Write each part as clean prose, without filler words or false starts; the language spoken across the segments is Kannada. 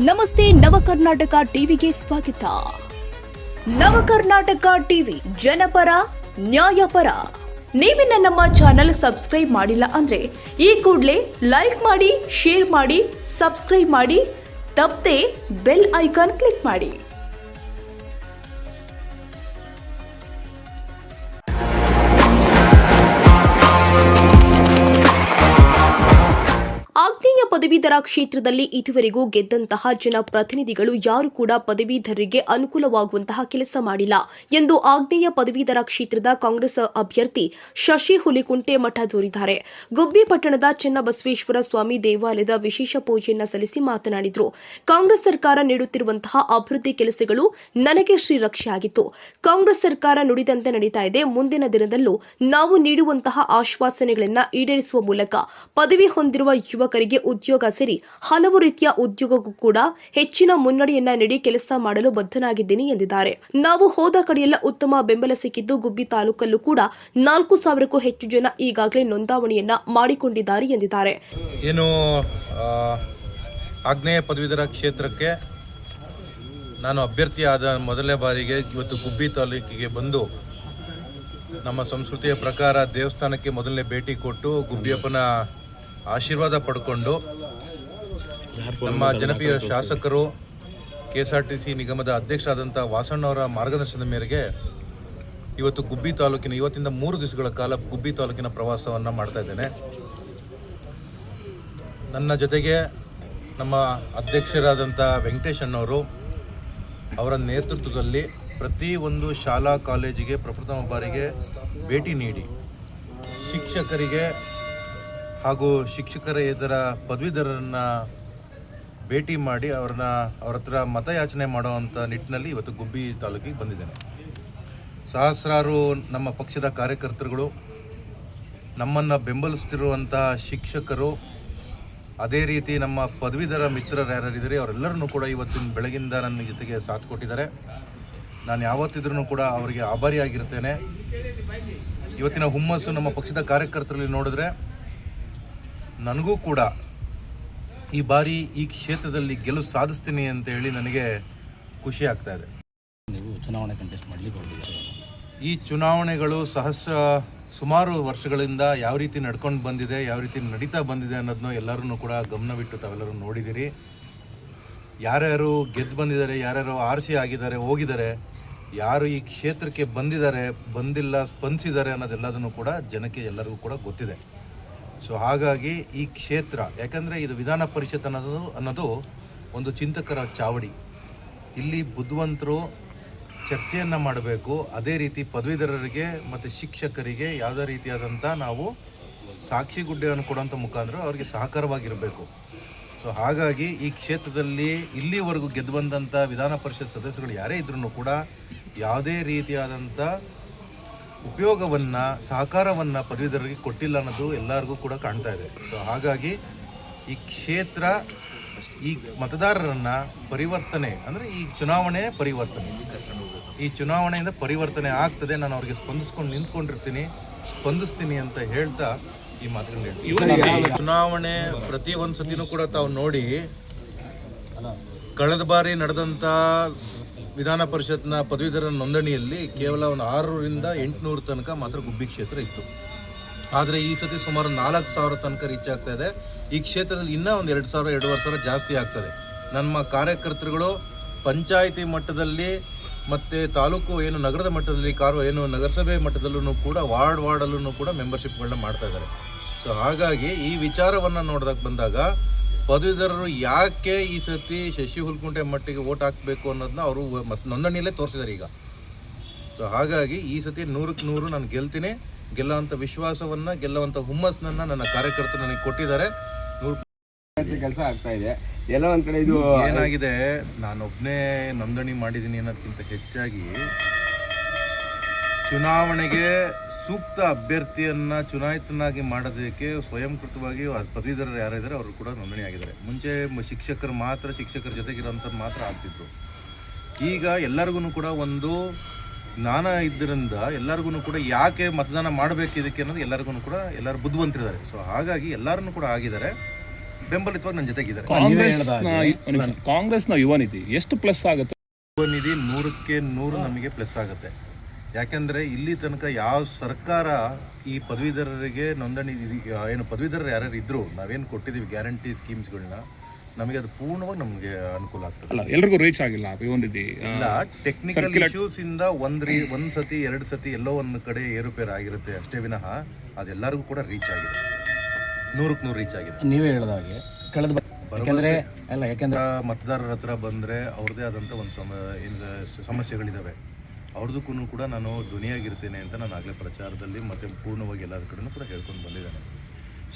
ನಮಸ್ತೆ ನವಕರ್ನಾಟಕ ಟಿವಿಗೆ ಸ್ವಾಗತ. ನವಕರ್ನಾಟಕ ಟಿವಿ ಜನಪರ ನ್ಯಾಯಪರ. ನೀವಿನ್ನ ನಮ್ಮ ಚಾನೆಲ್ ಸಬ್ಸ್ಕ್ರೈಬ್ ಮಾಡಿಲ್ಲ ಅಂದ್ರೆ ಈ ಕೂಡಲೇ ಲೈಕ್ ಮಾಡಿ, ಶೇರ್ ಮಾಡಿ, ಸಬ್ಸ್ಕ್ರೈಬ್ ಮಾಡಿ, ತಪ್ಪದೆ ಬೆಲ್ ಐಕಾನ್ ಕ್ಲಿಕ್ ಮಾಡಿ. ಆಗ್ನೇಯ ಪದವೀಧರ ಕ್ಷೇತ್ರದಲ್ಲಿ ಇದುವರೆಗೂ ಗೆದ್ದಂತಹ ಜನಪ್ರತಿನಿಧಿಗಳು ಯಾರು ಕೂಡ ಪದವೀಧರರಿಗೆ ಅನುಕೂಲವಾಗುವಂತಹ ಕೆಲಸ ಮಾಡಿಲ್ಲ ಎಂದು ಆಗ್ನೇಯ ಪದವೀಧರ ಕ್ಷೇತ್ರದ ಕಾಂಗ್ರೆಸ್ ಅಭ್ಯರ್ಥಿ ಶಶಿ ಹುಲಿಕುಂಟೆಮಠ ದೂರಿದ್ದಾರೆ. ಗುಬ್ಬಿ ಪಟ್ಟಣದ ಚನ್ನಬಸವೇಶ್ವರ ಸ್ವಾಮಿ ದೇವಾಲಯದ ವಿಶೇಷ ಪೂಜೆಯನ್ನು ಸಲ್ಲಿಸಿ ಮಾತನಾಡಿದರು. ಕಾಂಗ್ರೆಸ್ ಸರ್ಕಾರ ನೀಡುತ್ತಿರುವಂತಹ ಅಭಿವೃದ್ಧಿ ಕೆಲಸಗಳು ನನಗೆ ಶ್ರೀರಕ್ಷೆಯಾಗಿತ್ತು. ಕಾಂಗ್ರೆಸ್ ಸರ್ಕಾರ ನುಡಿದಂತೆ ನಡೀತಾ ಇದೆ. ಮುಂದಿನ ದಿನದಲ್ಲೂ ನಾವು ನೀಡುವಂತಹ ಆಶ್ವಾಸನೆಗಳನ್ನು ಈಡೇರಿಸುವ ಮೂಲಕ ಪದವಿ ಹೊಂದಿರುವ ಯುವಕರಿಗೆ ಉದ್ಯೋಗ ಸೇರಿ ಹಲವು ರೀತಿಯ ಉದ್ಯೋಗಕ್ಕೂ ಕೂಡ ಹೆಚ್ಚಿನ ಮುನ್ನಡೆಯನ್ನ ನೀಡಿ ಕೆಲಸ ಮಾಡಲು ಬದ್ಧನಾಗಿದ್ದೇನೆ ಎಂದಿದ್ದಾರೆ. ನಾವು ಹೋದ ಕಡೆಯೆಲ್ಲ ಉತ್ತಮ ಬೆಂಬಲ ಸಿಕ್ಕಿದ್ದು ಗುಬ್ಬಿ ತಾಲೂಕಲ್ಲೂ ಕೂಡ 4,000ಕ್ಕೂ ಹೆಚ್ಚು ಜನ ಈಗಾಗಲೇ ನೋಂದಾವಣಿಯನ್ನ ಮಾಡಿಕೊಂಡಿದ್ದಾರೆ ಎಂದಿದ್ದಾರೆ. ಏನು ಆಗ್ನೇಯ ಪದವೀಧರ ಕ್ಷೇತ್ರಕ್ಕೆ ನಾನು ಅಭ್ಯರ್ಥಿಯಾದ ಮೊದಲನೇ ಬಾರಿಗೆ ಇವತ್ತು ಗುಬ್ಬಿ ತಾಲೂಕಿಗೆ ಬಂದು ನಮ್ಮ ಸಂಸ್ಕೃತಿಯ ಪ್ರಕಾರ ದೇವಸ್ಥಾನಕ್ಕೆ ಮೊದಲನೇ ಭೇಟಿ ಕೊಟ್ಟು ಗುಬ್ಬಿಯಪ್ಪನ ಆಶೀರ್ವಾದ ಪಡ್ಕೊಂಡು ನಮ್ಮ ಜನಪ್ರಿಯ ಶಾಸಕರು KSRTC ನಿಗಮದ ಅಧ್ಯಕ್ಷರಾದಂಥ ವಾಸಣ್ಣವರ ಮಾರ್ಗದರ್ಶನದ ಮೇರೆಗೆ ಇವತ್ತು ಗುಬ್ಬಿ ತಾಲೂಕಿನ ಇವತ್ತಿಂದ 3 ದಿವಸಗಳ ಕಾಲ ಗುಬ್ಬಿ ತಾಲೂಕಿನ ಪ್ರವಾಸವನ್ನು ಮಾಡ್ತಾ ಇದ್ದೇನೆ. ನನ್ನ ಜೊತೆಗೆ ನಮ್ಮ ಅಧ್ಯಕ್ಷರಾದಂಥ ವೆಂಕಟೇಶ್ ಅಣ್ಣವರು ಅವರ ನೇತೃತ್ವದಲ್ಲಿ ಪ್ರತಿ ಒಂದು ಶಾಲಾ ಕಾಲೇಜಿಗೆ ಪ್ರಪ್ರಥಮ ಬಾರಿಗೆ ಭೇಟಿ ನೀಡಿ ಶಿಕ್ಷಕರಿಗೆ ಹಾಗೂ ಶಿಕ್ಷಕರೇತರ ಪದವೀಧರರನ್ನು ಭೇಟಿ ಮಾಡಿ ಅವ್ರ ಹತ್ರ ಮತಯಾಚನೆ ಮಾಡುವಂಥ ನಿಟ್ಟಿನಲ್ಲಿ ಇವತ್ತು ಗುಬ್ಬಿ ತಾಲೂಕಿಗೆ ಬಂದಿದ್ದೇನೆ. ಸಹಸ್ರಾರು ನಮ್ಮ ಪಕ್ಷದ ಕಾರ್ಯಕರ್ತರುಗಳು, ನಮ್ಮನ್ನು ಬೆಂಬಲಿಸ್ತಿರುವಂಥ ಶಿಕ್ಷಕರು, ಅದೇ ರೀತಿ ನಮ್ಮ ಪದವೀಧರ ಮಿತ್ರರು ಯಾರಿದ್ದಾರೆ ಅವರೆಲ್ಲರನ್ನೂ ಕೂಡ ಇವತ್ತಿನ ಬೆಳಗಿಂದ ನನ್ನ ಜೊತೆಗೆ ಸಾಥ್ ಕೊಟ್ಟಿದ್ದಾರೆ. ನಾನು ಯಾವತ್ತಿದ್ರೂ ಕೂಡ ಅವರಿಗೆ ಆಭಾರಿಯಾಗಿರ್ತೇನೆ. ಇವತ್ತಿನ ಹುಮ್ಮಸ್ಸು ನಮ್ಮ ಪಕ್ಷದ ಕಾರ್ಯಕರ್ತರಲ್ಲಿ ನೋಡಿದ್ರೆ ನನಗೂ ಕೂಡ ಈ ಬಾರಿ ಈ ಕ್ಷೇತ್ರದಲ್ಲಿ ಗೆಲುವು ಸಾಧಿಸ್ತೀನಿ ಅಂತ ಹೇಳಿ ನನಗೆ ಖುಷಿ ಆಗ್ತಾ ಇದೆ. ನೀವು ಚುನಾವಣೆ ಕಂಟೆಸ್ಟ್ ಮಾಡಲಿಕ್ಕೆ ಹೋಗಿದ್ದೀರಿ. ಈ ಚುನಾವಣೆಗಳು ಸುಮಾರು ವರ್ಷಗಳಿಂದ ಯಾವ ರೀತಿ ನಡ್ಕೊಂಡು ಬಂದಿದೆ, ಯಾವ ರೀತಿ ನಡೀತಾ ಬಂದಿದೆ ಅನ್ನೋದನ್ನು ಎಲ್ಲರೂ ಕೂಡ ಗಮನವಿಟ್ಟು ತಾವೆಲ್ಲರೂ ನೋಡಿದ್ದೀರಿ. ಯಾರ್ಯಾರು ಗೆದ್ದು ಬಂದಿದ್ದಾರೆ, ಯಾರ್ಯಾರು ಆರ್ಸಿ ಆಗಿದ್ದಾರೆ, ಹೋಗಿದ್ದಾರೆ, ಯಾರು ಈ ಕ್ಷೇತ್ರಕ್ಕೆ ಬಂದಿದ್ದಾರೆ, ಬಂದಿಲ್ಲ, ಸ್ಪಂದಿಸಿದ್ದಾರೆ ಅನ್ನೋದೆಲ್ಲದನ್ನು ಕೂಡ ಜನಕ್ಕೆ ಎಲ್ಲರಿಗೂ ಕೂಡ ಗೊತ್ತಿದೆ. ಸೊ ಹಾಗಾಗಿ ಈ ಕ್ಷೇತ್ರ, ಯಾಕಂದರೆ ಇದು ವಿಧಾನ ಪರಿಷತ್ ಅನ್ನೋದು ಒಂದು ಚಿಂತಕರ ಚಾವಡಿ. ಇಲ್ಲಿ ಬುದ್ಧಿವಂತರು ಚರ್ಚೆಯನ್ನು ಮಾಡಬೇಕು. ಅದೇ ರೀತಿ ಪದವೀಧರರಿಗೆ ಮತ್ತು ಶಿಕ್ಷಕರಿಗೆ ಯಾವುದೇ ರೀತಿಯಾದಂಥ ನಾವು ಸಾಕ್ಷಿಗುಡ್ಡೆಯನ್ನು ಕೊಡುವಂಥ ಮುಖಾಂತರ ಅವರಿಗೆ ಸಹಕಾರವಾಗಿರಬೇಕು. ಸೊ ಹಾಗಾಗಿ ಈ ಕ್ಷೇತ್ರದಲ್ಲಿ ಇಲ್ಲಿವರೆಗೂ ಗೆದ್ದು ಬಂದಂಥ ವಿಧಾನ ಪರಿಷತ್ ಸದಸ್ಯರು ಯಾರೇ ಇದ್ರೂ ಕೂಡ ಯಾವುದೇ ರೀತಿಯಾದಂಥ ಉಪಯೋಗವನ್ನು, ಸಹಕಾರವನ್ನು ಪದವೀಧರರಿಗೆ ಕೊಟ್ಟಿಲ್ಲ ಅನ್ನೋದು ಎಲ್ಲರಿಗೂ ಕೂಡ ಕಾಣ್ತಾ ಇದೆ. ಸೊ ಹಾಗಾಗಿ ಈ ಕ್ಷೇತ್ರ ಈ ಮತದಾರರನ್ನು ಪರಿವರ್ತನೆ, ಅಂದರೆ ಈ ಚುನಾವಣೆ ಪರಿವರ್ತನೆ, ಈ ಚುನಾವಣೆಯಿಂದ ಪರಿವರ್ತನೆ ಆಗ್ತದೆ. ನಾನು ಅವ್ರಿಗೆ ಸ್ಪಂದಿಸ್ತೀನಿ ಅಂತ ಹೇಳ್ತಾ ಈ ಮಾತುಗಳನ್ನ ಹೇಳ್ತೀನಿ. ಚುನಾವಣೆ ಪ್ರತಿ ಒಂದು ಸತಿನೂ ಕೂಡ ತಾವು ನೋಡಿ, ಕಳೆದ ಬಾರಿ ನಡೆದಂಥ ವಿಧಾನ ಪರಿಷತ್ನ ಪದವೀಧರ ನೋಂದಣಿಯಲ್ಲಿ ಕೇವಲ ಒಂದು 600ರಿಂದ 800 ತನಕ ಮಾತ್ರ ಗುಬ್ಬಿ ಕ್ಷೇತ್ರ ಇತ್ತು. ಆದರೆ ಈ ಸತಿ ಸುಮಾರು 4,000 ತನಕ ರೀಚ್ ಆಗ್ತಾ ಇದೆ. ಈ ಕ್ಷೇತ್ರದಲ್ಲಿ ಇನ್ನೂ ಒಂದು 2,000-2,500 ಜಾಸ್ತಿ ಆಗ್ತದೆ. ನಮ್ಮ ಕಾರ್ಯಕರ್ತರುಗಳು ಪಂಚಾಯಿತಿ ಮಟ್ಟದಲ್ಲಿ ಮತ್ತು ತಾಲೂಕು ಏನು ನಗರದ ಮಟ್ಟದಲ್ಲಿ ನಗರಸಭೆ ಮಟ್ಟದಲ್ಲೂ ಕೂಡ ವಾರ್ಡಲ್ಲೂ ಕೂಡ ಮೆಂಬರ್ಶಿಪ್ಗಳನ್ನ ಮಾಡ್ತಾ ಇದ್ದಾರೆ. ಸೊ ಹಾಗಾಗಿ ಈ ವಿಚಾರವನ್ನು ನೋಡೋದಕ್ಕೆ ಬಂದಾಗ ಪದವೀಧರರು ಯಾಕೆ ಈ ಸತಿ ಶಶಿ ಹುಲಿಕುಂಟೆಮಠಗೆ ವೋಟ್ ಹಾಕಬೇಕು ಅನ್ನೋದನ್ನ ಅವರು ನೋಂದಣಿಯಲ್ಲೇ ತೋರಿಸಿದ್ದಾರೆ ಈಗ. ಸೊ ಹಾಗಾಗಿ ಈ ಸತಿ 100ಕ್ಕೆ 100 ನಾನು ಗೆಲ್ತೀನಿ. ಗೆಲ್ಲುವಂಥ ವಿಶ್ವಾಸವನ್ನು, ಗೆಲ್ಲುವಂಥ ಹುಮ್ಮಸ್ಸನ್ನು ನನ್ನ ಕಾರ್ಯಕರ್ತರು ನನಗೆ ಕೊಟ್ಟಿದ್ದಾರೆ. ಕೆಲಸ ಆಗ್ತಾ ಇದೆ. ಎಲ್ಲ ಒಂದು ಕಡೆ ಇದು ಏನಾಗಿದೆ, ನಾನೊಬ್ಬನೇ ನೋಂದಣಿ ಮಾಡಿದ್ದೀನಿ ಅನ್ನೋದಕ್ಕಿಂತ ಹೆಚ್ಚಾಗಿ ಚುನಾವಣೆಗೆ ಸೂಕ್ತ ಅಭ್ಯರ್ಥಿಯನ್ನು ಚುನಾಯಿತನಾಗಿ ಮಾಡೋದಕ್ಕೆ ಸ್ವಯಂಕೃತವಾಗಿ ಪದವೀಧರರು ಯಾರಿದ್ದಾರೆ ಅವರು ಕೂಡ ನೋಂದಣಿ ಆಗಿದ್ದಾರೆ. ಮುಂಚೆ ಶಿಕ್ಷಕರ ಜೊತೆಗಿರೋಂಥವ್ರು ಮಾತ್ರ ಆಗ್ತಿದ್ರು. ಈಗ ಎಲ್ಲರಿಗೂ ಕೂಡ ಒಂದು ಜ್ಞಾನ ಇದ್ದರಿಂದ ಎಲ್ಲರಿಗೂ ಕೂಡ ಯಾಕೆ ಮತದಾನ ಮಾಡಬೇಕು ಇದಕ್ಕೆ ಅನ್ನೋದು ಎಲ್ಲರಿಗೂ ಕೂಡ ಎಲ್ಲರೂ ಬುದ್ಧಿವಂತರಿದ್ದಾರೆ. ಸೊ ಹಾಗಾಗಿ ಎಲ್ಲರನ್ನೂ ಕೂಡ ಆಗಿದ್ದಾರೆ. ಬೆಂಬಲಿತವಾಗಿ ನನ್ನ ಜೊತೆಗಿದ್ದಾರೆ. ಕಾಂಗ್ರೆಸ್ನ ಯುವ ನಿಧಿ ಎಷ್ಟು ಪ್ಲಸ್ ಆಗುತ್ತೆ? ನಿಧಿ 100ಕ್ಕೆ 100 ನಮಗೆ ಪ್ಲಸ್ ಆಗುತ್ತೆ. ಯಾಕೆಂದರೆ ಇಲ್ಲಿ ತನಕ ಯಾವ ಸರ್ಕಾರ ಈ ಪದವೀಧರರಿಗೆ ನೋಂದಣಿ ಏನು ಪದವೀಧರರು ಯಾರ್ಯಾರು ಇದ್ದರೂ ನಾವೇನು ಕೊಟ್ಟಿದ್ದೀವಿ ಗ್ಯಾರಂಟಿ ಸ್ಕೀಮ್ಸ್ಗಳನ್ನ, ನಮಗೆ ಅದು ಪೂರ್ಣವಾಗಿ ನಮಗೆ ಅನುಕೂಲ ಆಗ್ತದೆ. ಅಲ್ಲ, ಎಲ್ರಿಗೂ ರೀಚ್ ಆಗಿಲ್ಲ ಯುವ ನಿಧಿ. ಇಲ್ಲ, ಟೆಕ್ನಿಕಲ್ ಇಶ್ಯೂಸ್ ಇಂದ ಒಂದು ಸತಿ 2 ಸತಿ ಎಲ್ಲೋ ಒಂದು ಕಡೆ ಏರುಪೇರು ಆಗಿರುತ್ತೆ ಅಷ್ಟೇ ವಿನಃ ಅದೆಲ್ಲರಿಗೂ ಕೂಡ ರೀಚ್ ಆಗಿದೆ, 100ಕ್ಕೆ 100 ರೀಚ್ ಆಗಿದೆ. ನೀವೇ ಹೇಳಿದ ಹಾಗೆ ಕಳೆದ ಯಾಕೆಂದ್ರೆ ಮತದಾರರ ಹತ್ರ ಬಂದರೆ ಅವ್ರದ್ದೇ ಆದಂಥ ಒಂದು ಸಮಸ್ಯೆಗಳಿದ್ದಾವೆ, ಅವ್ರದಕ್ಕೂ ಕೂಡ ನಾನು ಧ್ವನಿಯಾಗಿರ್ತೇನೆ ಅಂತ ನಾನು ಆಗಲೇ ಪ್ರಚಾರದಲ್ಲಿ ಮತ್ತು ಪೂರ್ಣವಾಗಿ ಎಲ್ಲರ ಕಡೆನೂ ಕೂಡ ಹೇಳ್ಕೊಂಡು ಬಂದಿದ್ದೇನೆ.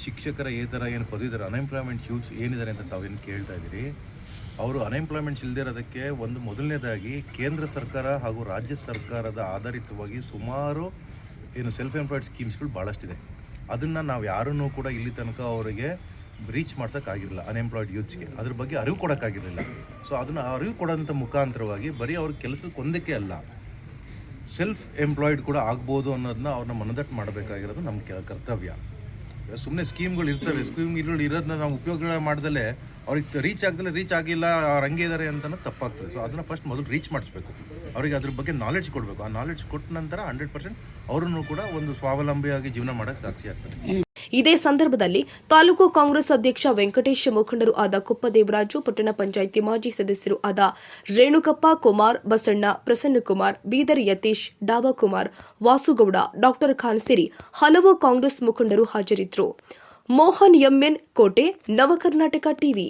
ಶಿಕ್ಷಕರ ಏನು ಪದವೀಧರ ಅನ್ಎಂಪ್ಲಾಯ್ಮೆಂಟ್ ಯೂತ್ಸ್ ಏನಿದ್ದಾರೆ ಅಂತ ತಾವೇನು ಕೇಳ್ತಾ ಇದ್ದೀರಿ, ಅವರು ಅನ್ಎಂಪ್ಲಾಯ್ಮೆಂಟ್ಸ್ ಇಲ್ಲದೇ ಇರೋದಕ್ಕೆ ಒಂದು ಮೊದಲನೇದಾಗಿ ಕೇಂದ್ರ ಸರ್ಕಾರ ಹಾಗೂ ರಾಜ್ಯ ಸರ್ಕಾರದ ಆಧಾರಿತವಾಗಿ ಸುಮಾರು ಸೆಲ್ಫ್ ಎಂಪ್ಲಾಯ್ಡ್ ಸ್ಕೀಮ್ಸ್ಗಳು ಭಾಳಷ್ಟಿದೆ. ಅದನ್ನು ನಾವು ಯಾರನ್ನೂ ಕೂಡ ಇಲ್ಲಿ ತನಕ ಅವರಿಗೆ ರೀಚ್ ಮಾಡ್ಸೋಕ್ಕಾಗಿರಲಿಲ್ಲ, ಅನ್ಎಂಪ್ಲಾಯ್ಡ್ ಯೂತ್ಸ್ಗೆ ಅದ್ರ ಬಗ್ಗೆ ಅರಿವು ಕೊಡೋಕ್ಕಾಗಿರಲಿಲ್ಲ. ಸೊ ಅದನ್ನು ಅರಿವು ಕೊಡೋಂಥ ಮುಖಾಂತರವಾಗಿ ಬರೀ ಅವ್ರ ಕೆಲಸಕ್ಕೆ ಒಂದಕ್ಕೆ ಅಲ್ಲ, ಸೆಲ್ಫ್ ಎಂಪ್ಲಾಯ್ಡ್ ಕೂಡ ಆಗ್ಬೋದು ಅನ್ನೋದನ್ನ ಅವ್ರನ್ನ ಮನದಟ್ಟು ಮಾಡಬೇಕಾಗಿರೋದು ನಮ್ಮ ಕರ್ತವ್ಯ. ಸುಮ್ಮನೆ ಸ್ಕೀಮ್ಗಳು ಇರ್ತವೆ, ಸ್ಕೀಮ್ಗಳು ಇರೋದನ್ನ ನಾವು ಉಪಯೋಗ ಮಾಡ್ದಲೇ ಅವ್ರಿಗೆ ರೀಚ್ ಆಗಿಲ್ಲ, ಅವ್ರು ಹಂಗೆ ಇದ್ದಾರೆ ಅಂತಲೂ ತಪ್ಪಾಗ್ತದೆ. ಸೊ ಅದನ್ನು ಫಸ್ಟ್ ಮೊದಲು ರೀಚ್ ಮಾಡಿಸ್ಬೇಕು, ಅವರಿಗೆ ಅದ್ರ ಬಗ್ಗೆ ನಾಲೆಡ್ಜ್ ಕೊಡಬೇಕು. ಆ ನಾಲೆಡ್ಜ್ ಕೊಟ್ಟ ನಂತರ 100% ಅವರನ್ನು ಕೂಡ ಒಂದು ಸ್ವಾವಲಂಬಿಯಾಗಿ ಜೀವನ ಮಾಡೋಕ್ಕೆ ಸಾಕ್ಷಿ ಆಗ್ತದೆ. ಇದೇ ಸಂದರ್ಭದಲ್ಲಿ ತಾಲೂಕು ಕಾಂಗ್ರೆಸ್ ಅಧ್ಯಕ್ಷ ವೆಂಕಟೇಶ್, ಮುಖಂಡರು ಆದ ಕುಪ್ಪದೇವರಾಜು, ಪಟ್ಟಣ ಪಂಚಾಯಿತಿ ಮಾಜಿ ಸದಸ್ಯರು ಆದ ರೇಣುಕಪ್ಪ, ಕುಮಾರ್, ಬಸಣ್ಣ, ಪ್ರಸನ್ನಕುಮಾರ್, ಬೀದರ್ ಯತೀಶ್, ಡಾಬಾ ಕುಮಾರ್, ವಾಸುಗೌಡ, ಡಾಕ್ಟರ್ ಖಾನ್ ಸೇರಿ ಹಲವು ಕಾಂಗ್ರೆಸ್ ಮುಖಂಡರು ಹಾಜರಿದ್ದರು. ಮೋಹನ್ ಎಂಎನ್ ಕೋಟೆ, ನವಕರ್ನಾಟಕ ಟಿವಿ.